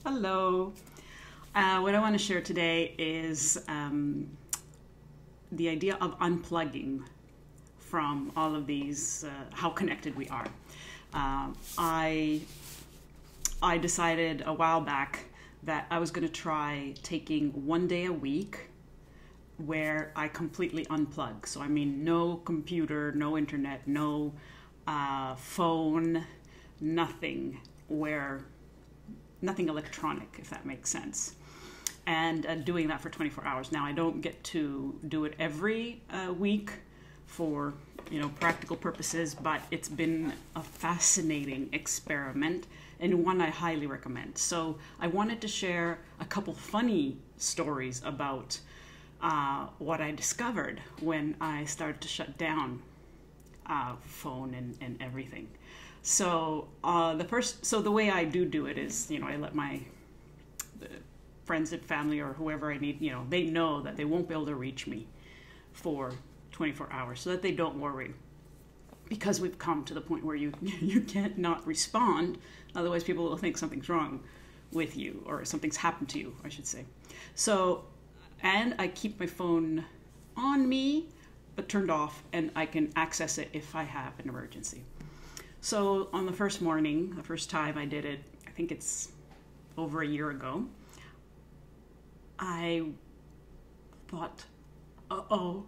Hello. What I want to share today is the idea of unplugging from all of these, how connected we are. Uh, I, I decided a while back that I was going to try taking one day a week where I completely unplug. So, I mean, no computer, no internet, no phone, nothing where nothing electronic, if that makes sense. And doing that for 24 hours. Now, I don't get to do it every week for practical purposes, but it's been a fascinating experiment and one I highly recommend. So I wanted to share a couple funny stories about what I discovered when I started to shut down phone and everything. So the way I do it is, I let my friends and family or whoever I need, they know that they won't be able to reach me for 24 hours, so that they don't worry. Because we've come to the point where you you can't not respond, otherwise people will think something's wrong with you or something's happened to you, I should say. So, and I keep my phone on me, but turned off, and I can access it if I have an emergency. So on the first morning, the first time I did it, I think it's over a year ago, I thought, uh-oh,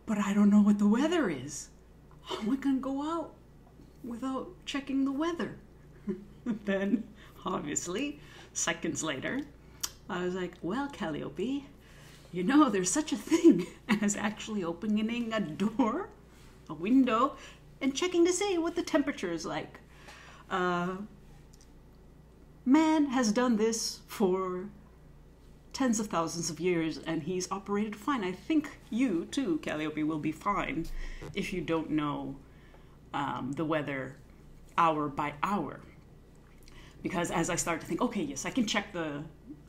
but I don't know what the weather is. How am I going to go out without checking the weather? Then, obviously, seconds later, I was like, well, Calliope, there's such a thing as actually opening a door, a window, and checking to see what the temperature is like. Man has done this for tens of thousands of years, and he's operated fine. I think you, too, Calliope, will be fine if you don't know the weather hour by hour. Because as I start to think, okay, yes, I can check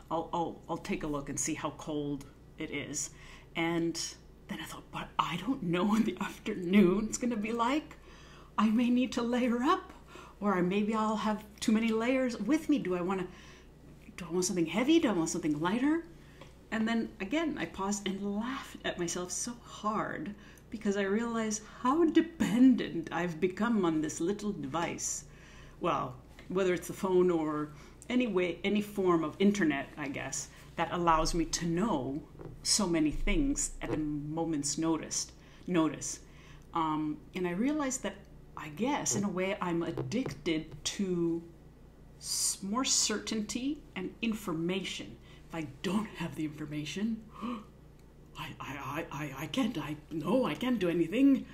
I'll take a look and see how cold it is. And then I thought, but I don't know what the afternoon it's going to be like. I may need to layer up, or maybe I'll have too many layers with me. Do I want something heavy? Do I want something lighter? And then again, I paused and laughed at myself so hard because I realized how dependent I've become on this little device. Well, whether it's the phone or any form of internet, I guess, that allows me to know so many things at a moment's notice. And I realized that, I guess, in a way, I'm addicted to more certainty and information. If I don't have the information, I can't do anything.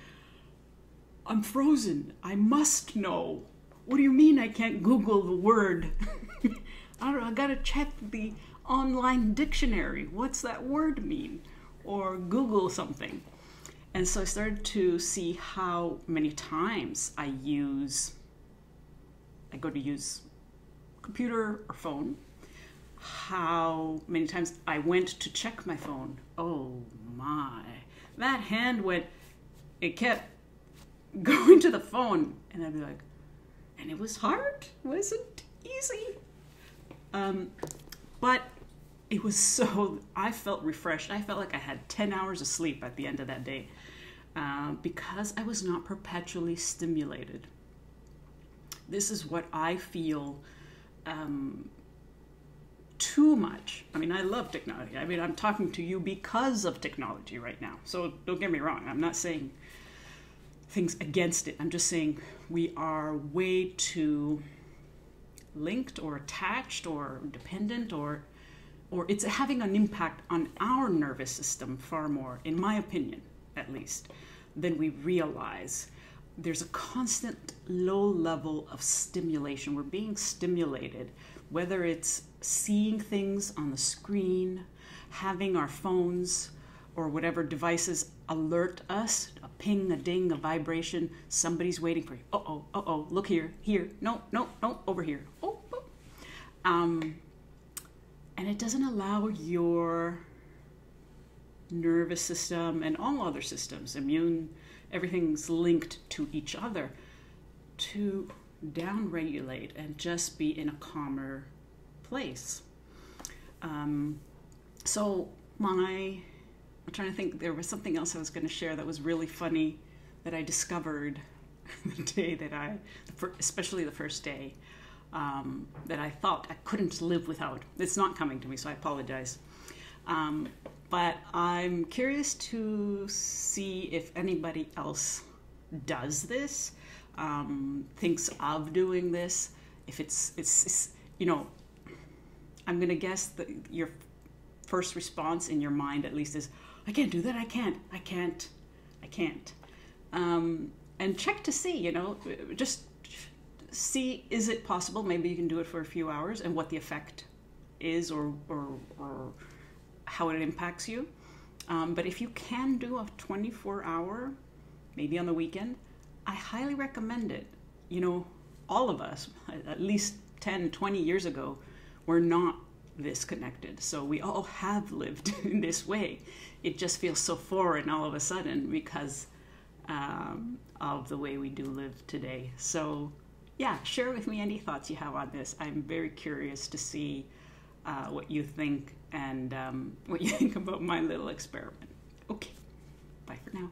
I'm frozen. I must know. What do you mean I can't Google the word? I don't know, I gotta check the online dictionary. What's that word mean? Or Google something. And so I started to see how many times I go to use computer or phone, how many times I went to check my phone. Oh my, that hand it kept going to the phone, and I'd be like, and it was hard, it wasn't easy. But it was I felt refreshed. I felt like I had 10 hours of sleep at the end of that day because I was not perpetually stimulated. This is what I feel too much. I mean, I love technology. I mean, I'm talking to you because of technology right now. So don't get me wrong. I'm not saying things against it. I'm just saying we are way too linked or attached or dependent or it's having an impact on our nervous system far more, in my opinion, at least, than we realize. There's a constant low level of stimulation. We're being stimulated, whether it's seeing things on the screen, having our phones or whatever devices alert us, a ping, a ding, a vibration, somebody's waiting for you. Uh-oh, look here, no, over here. Oh. And it doesn't allow your nervous system and all other systems, immune, everything's linked to each other, to downregulate and just be in a calmer place. So I'm trying to think, there was something else I was going to share that was really funny that I discovered the day that especially the first day, that I thought I couldn't live without. It's not coming to me, so I apologize. But I'm curious to see if anybody else does this, thinks of doing this. If it's I'm going to guess that your first response in your mind, at least, is, I can't do that. I can't. And check to see, just see, is it possible? Maybe you can do it for a few hours, and what the effect is, or how it impacts you. But if you can do a 24-hour, maybe on the weekend, I highly recommend it. All of us, at least 10, 20 years ago, were not this connected. So we all have lived in this way. It just feels so foreign all of a sudden because of the way we do live today. So yeah, share with me any thoughts you have on this. I'm very curious to see what you think, and what you think about my little experiment. Okay, bye for now.